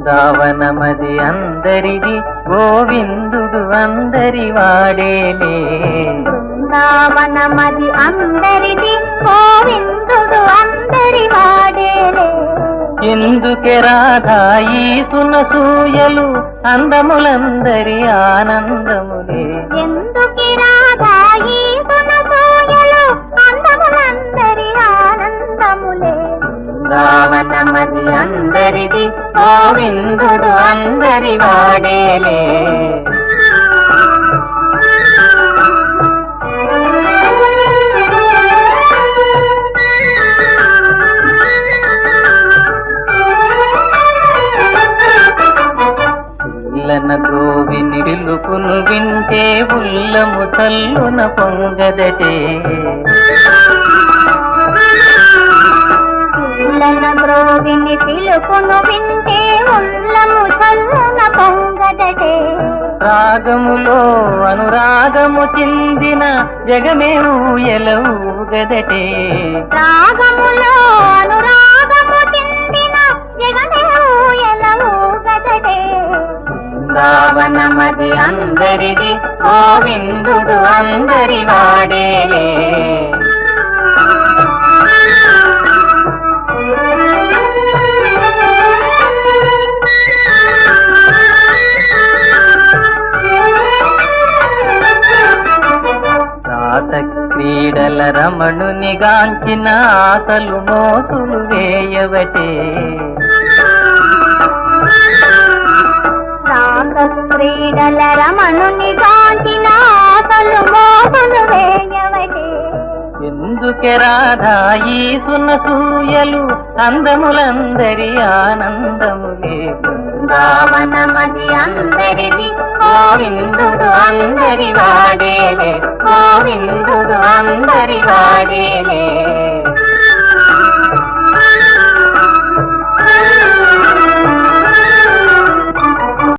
బృందావనమది అందరిది గోవిందుడు అందరి వాడేలే. బృందావనమది అందరిది గోవిందుడు అందరి వాడేలే. ఎందుకే రాధా ఈ సునసూయలు అందములందరి ఆనందములే. ఎందుకే రాధా ఈ సునసూయలు అందములందరి ఆనందములే. బృందావనమది అందరిది గోవిందుడు అందరి వాడేలే. పిల్లన గోవిని పిలుపును వింటే ఉల్లము తల్లున పొంగదటే. పిల్లన గోవిని పిలుపును వింటే ఉల్లము తల్లున పొంగదటే. రాగములో అనురాగము చెందిన జగమే ఊయలూగదటే. రాగములో అనురాగము చెందిన జగమే ఊయలూగదటే. బృందావనమది అందరిది గోవిందుడు అందరి వాడేలే. రాత క్రీడల రమణుని గాంచిన ఆశలు మోసులు వేయవటే. రాత క్రీడల రమణుని గాంచిన ఆశలు మోసులు వేయవటే. ఎందుకే రాధా ఈ సునసూయలు అందములందరి ఆనందములే. బృందావనమది అందరిది గోవిందుడు అందరి వాడేలే. గోవిందుడు అందరి వాడేలే.